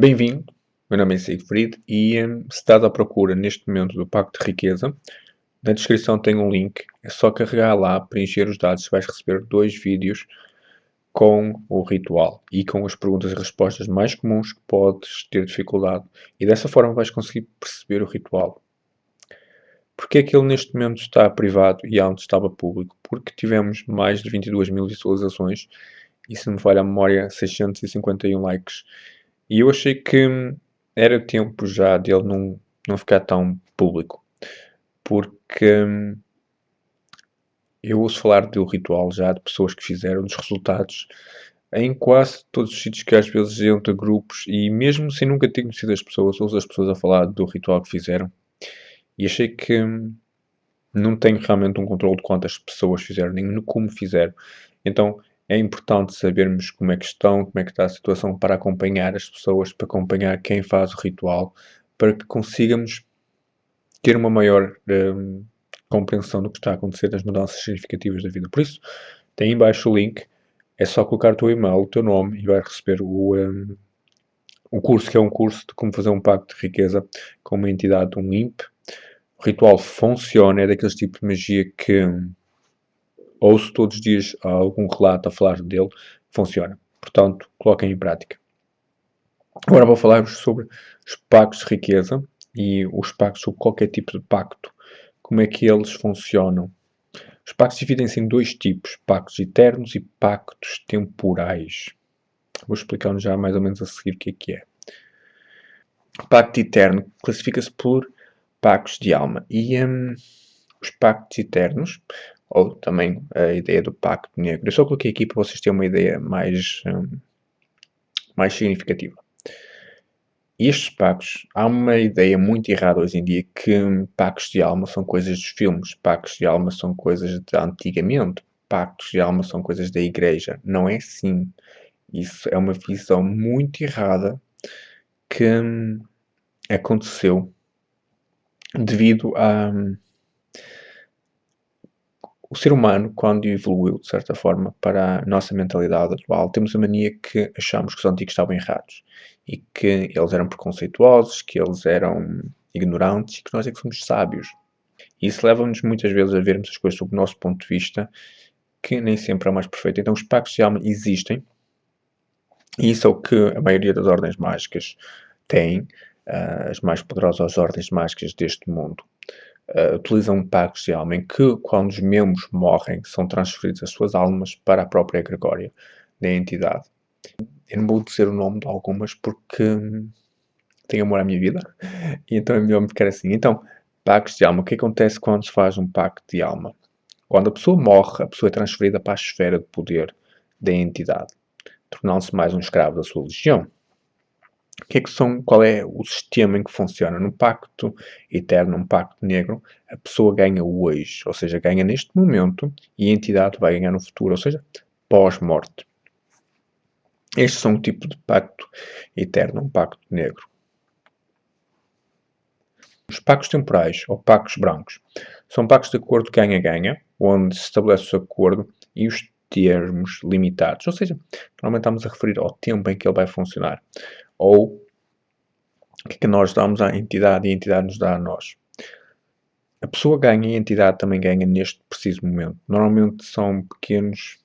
Bem-vindo, meu nome é Siegfried e se estás à procura neste momento do Pacto de Riqueza, na descrição tem um link, é só carregar lá, preencher os dados e vais receber 2 vídeos com o ritual e com as perguntas e respostas mais comuns que podes ter dificuldade e dessa forma vais conseguir perceber o ritual. Porque é que ele neste momento está privado e antes estava público? Porque tivemos mais de 22 mil visualizações e, se me falha a memória, 651 likes. E eu achei que era tempo já dele não ficar tão público. Porque eu ouço falar do ritual já, de pessoas que fizeram, dos resultados, em quase todos os sítios que às vezes entro a grupos e mesmo sem nunca ter conhecido as pessoas, ouço as pessoas a falar do ritual que fizeram. E achei que não tenho realmente um controle de quantas pessoas fizeram, nem no como fizeram. Então é importante sabermos como é que estão, como é que está a situação para acompanhar as pessoas, para acompanhar quem faz o ritual, para que consigamos ter uma maior compreensão do que está a acontecer, das mudanças significativas da vida. Por isso, tem em baixo o link, é só colocar o teu e-mail, o teu nome e vai receber o curso, que é um curso de como fazer um pacto de riqueza com uma entidade, um imp. O ritual funciona, é daqueles tipos de magia que ouço todos os dias algum relato a falar dele, funciona. Portanto, coloquem em prática. Agora vou falar-vos sobre os pactos de riqueza e os pactos sobre qualquer tipo de pacto. Como é que eles funcionam? Os pactos dividem-se em 2 tipos, pactos eternos e pactos temporais. Vou explicar-nos já mais ou menos a seguir o que é. O pacto eterno classifica-se por pactos de alma e os pactos eternos, ou também a ideia do pacto negro. Eu só coloquei aqui para vocês terem uma ideia mais significativa. E estes pactos, há uma ideia muito errada hoje em dia que pactos de alma são coisas dos filmes, pactos de alma são coisas de antigamente, pactos de alma são coisas da igreja. Não é assim. Isso é uma visão muito errada que aconteceu devido a o ser humano, quando evoluiu, de certa forma, para a nossa mentalidade atual, temos a mania que achamos que os antigos estavam errados e que eles eram preconceituosos, que eles eram ignorantes e que nós é que somos sábios. E isso leva-nos muitas vezes a vermos as coisas sob o nosso ponto de vista, que nem sempre é o mais perfeito. Então os pactos de alma existem e isso é o que a maioria das ordens mágicas tem, as mais poderosas ordens mágicas deste mundo. Utilizam pactos de alma em que, quando os membros morrem, são transferidos as suas almas para a própria egregória da entidade. Eu não vou dizer o nome de algumas porque tenho amor à minha vida e então é melhor me ficar assim. Então, pactos de alma. O que acontece quando se faz um pacto de alma? Quando a pessoa morre, a pessoa é transferida para a esfera de poder da entidade, tornando-se mais um escravo da sua legião. Qual é o sistema em que funciona? No pacto eterno, um pacto negro, a pessoa ganha hoje, ou seja, ganha neste momento, e a entidade vai ganhar no futuro, ou seja, pós-morte. Estes são o tipo de pacto eterno, um pacto negro. Os pactos temporais, ou pactos brancos, são pactos de acordo ganha-ganha, onde se estabelece o acordo e os termos limitados, ou seja, normalmente estamos a referir ao tempo em que ele vai funcionar, ou o que é que nós damos à entidade e a entidade nos dá a nós. A pessoa ganha e a entidade também ganha neste preciso momento. Normalmente são pequenos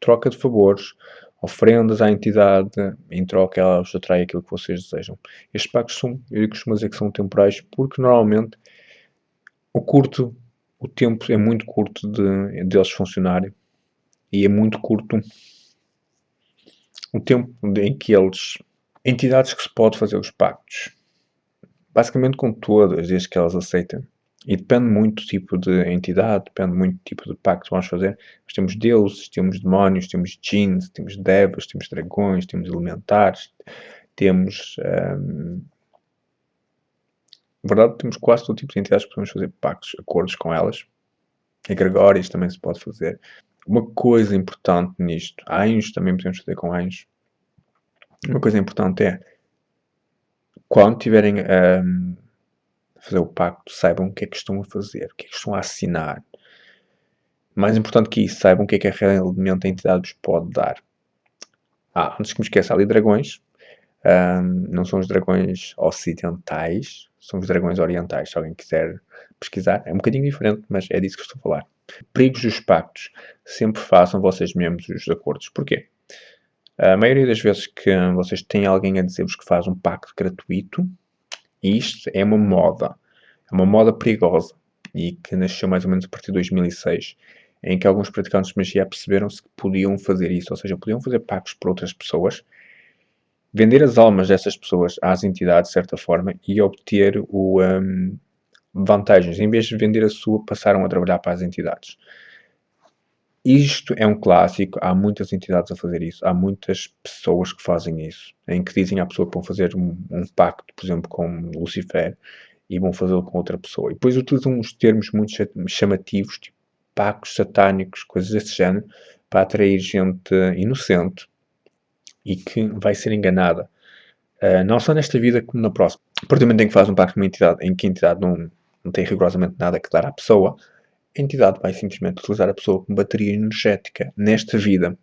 troca de favores, ofrendas à entidade, em troca ela vos atrai aquilo que vocês desejam. Estes pactos são, eu costumo dizer que são temporais, porque normalmente o tempo é muito curto deles funcionarem e é muito curto o tempo em que entidades que se pode fazer os pactos. Basicamente com todas, desde que elas aceitem. E depende muito do tipo de entidade, depende muito do tipo de pacto que vamos fazer. Nós temos deuses, temos demónios, temos djinns, temos devas, temos dragões, temos elementares, temos... na verdade, temos quase todo tipo de entidades que podemos fazer pactos, acordos com elas. Egregórias também se pode fazer. Uma coisa importante nisto, anjos também podemos fazer com anjos. Uma coisa importante é, quando tiverem fazer o pacto, saibam o que é que estão a fazer, o que é que estão a assinar. Mais importante que isso, saibam o que é que realmente a entidade vos pode dar. Antes que me esqueça, ali dragões. Não são os dragões ocidentais, são os dragões orientais, se alguém quiser pesquisar. É um bocadinho diferente, mas é disso que estou a falar. Perigos dos pactos. Sempre façam vocês mesmos os acordos. Porquê? A maioria das vezes que vocês têm alguém a dizer-vos que faz um pacto gratuito, isto é uma moda. É uma moda perigosa e que nasceu mais ou menos a partir de 2006, em que alguns praticantes de magia perceberam-se que podiam fazer isso, ou seja, podiam fazer pactos por outras pessoas, vender as almas dessas pessoas às entidades de certa forma e obter vantagens. Em vez de vender a sua, passaram a trabalhar para as entidades. Isto é um clássico, há muitas entidades a fazer isso, há muitas pessoas que fazem isso, em que dizem à pessoa que vão fazer um pacto, por exemplo, com Lucifer, e vão fazê-lo com outra pessoa. E depois utilizam uns termos muito chamativos, tipo pactos satânicos, coisas desse género, para atrair gente inocente e que vai ser enganada. Não só nesta vida como na próxima. A partir do momento em que faz um pacto com uma entidade, em que a entidade não tem rigorosamente nada que dar à pessoa, a entidade vai simplesmente utilizar a pessoa como bateria energética nesta vida.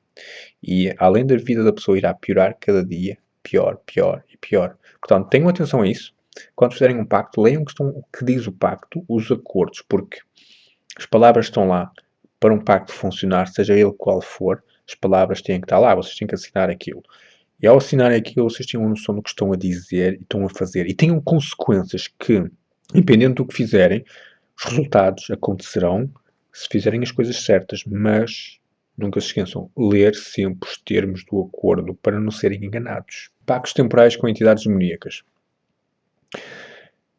E além da vida da pessoa irá piorar cada dia, pior, pior e pior. Portanto, tenham atenção a isso. Quando fizerem um pacto, leiam o que diz o pacto, os acordos, porque as palavras estão lá para um pacto funcionar, seja ele qual for, as palavras têm que estar lá, vocês têm que assinar aquilo. E ao assinar aquilo, vocês tenham noção do que estão a dizer e estão a fazer. E tenham consequências que, independente do que fizerem, os resultados acontecerão se fizerem as coisas certas, mas nunca se esqueçam, ler sempre os termos do acordo para não serem enganados. Pactos temporais com entidades demoníacas.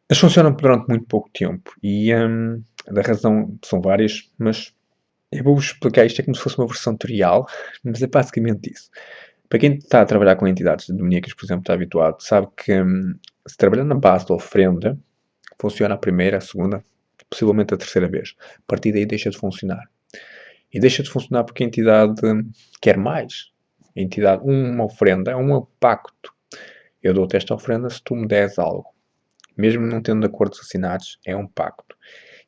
Eles funcionam durante muito pouco tempo e a razão são várias, mas eu vou-vos explicar isto é como se fosse uma versão tutorial, mas é basicamente isso. Para quem está a trabalhar com entidades demoníacas, por exemplo, está habituado, sabe que se trabalhar na base da ofrenda, funciona a primeira, a segunda, possivelmente a terceira vez. A partir daí deixa de funcionar. E deixa de funcionar porque a entidade quer mais. A entidade, uma ofrenda é um pacto. Eu dou-te esta ofrenda se tu me des algo. Mesmo não tendo acordos assinados, é um pacto.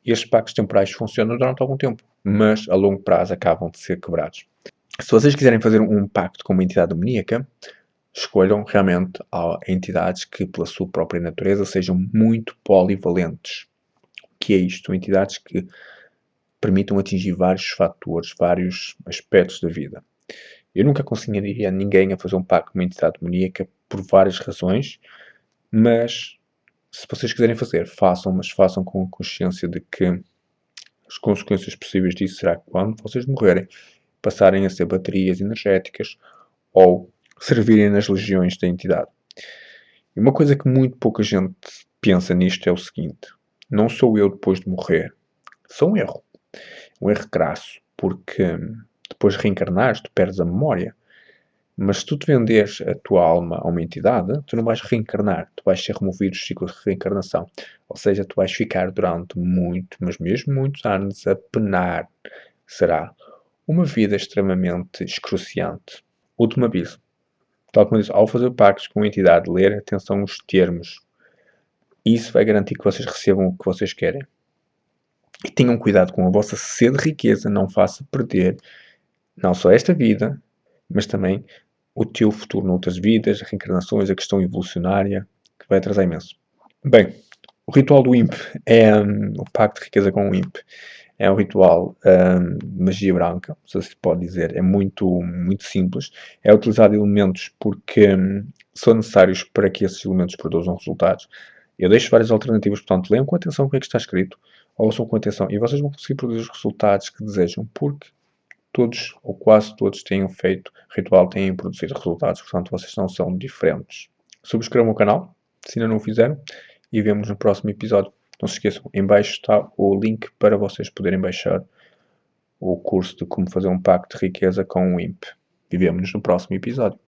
E estes pactos temporais funcionam durante algum tempo, mas a longo prazo acabam de ser quebrados. Se vocês quiserem fazer um pacto com uma entidade demoníaca, escolham realmente entidades que, pela sua própria natureza, sejam muito polivalentes. O que é isto? Entidades que permitam atingir vários fatores, vários aspectos da vida. Eu nunca aconselharia ninguém a fazer um pacto com uma entidade demoníaca por várias razões, mas se vocês quiserem fazer, façam, mas façam com a consciência de que as consequências possíveis disso será que quando vocês morrerem, passarem a ser baterias energéticas ou servirem nas legiões da entidade. E uma coisa que muito pouca gente pensa nisto é o seguinte: não sou eu depois de morrer. Sou um erro crasso, porque depois de reencarnares, tu perdes a memória. Mas se tu te venderes a tua alma a uma entidade, tu não vais reencarnar, tu vais ser removido dos ciclos de reencarnação. Ou seja, tu vais ficar durante muito, mas mesmo muitos anos a penar. Será uma vida extremamente excruciante. Último aviso. Tal como eu disse, ao fazer pactos com a entidade, ler atenção os termos. Isso vai garantir que vocês recebam o que vocês querem. E tenham cuidado com a vossa sede de riqueza, não faça perder não só esta vida, mas também o teu futuro noutras vidas, reencarnações, a questão evolucionária, que vai atrasar imenso. Bem, o ritual do Imp é o pacto de riqueza com o Imp. É um ritual de magia branca, se se pode dizer. É muito, muito simples. É utilizado elementos porque são necessários para que esses elementos produzam resultados. Eu deixo várias alternativas, portanto, leiam com atenção o que é que está escrito, ouçam com atenção e vocês vão conseguir produzir os resultados que desejam, porque todos, ou quase todos, têm feito ritual, têm produzido resultados, portanto vocês não são diferentes. Subscrevam o canal, se ainda não o fizeram, e vemos no próximo episódio. Não se esqueçam, em baixo está o link para vocês poderem baixar o curso de como fazer um pacto de riqueza com o IMP. E vemo-nos no próximo episódio.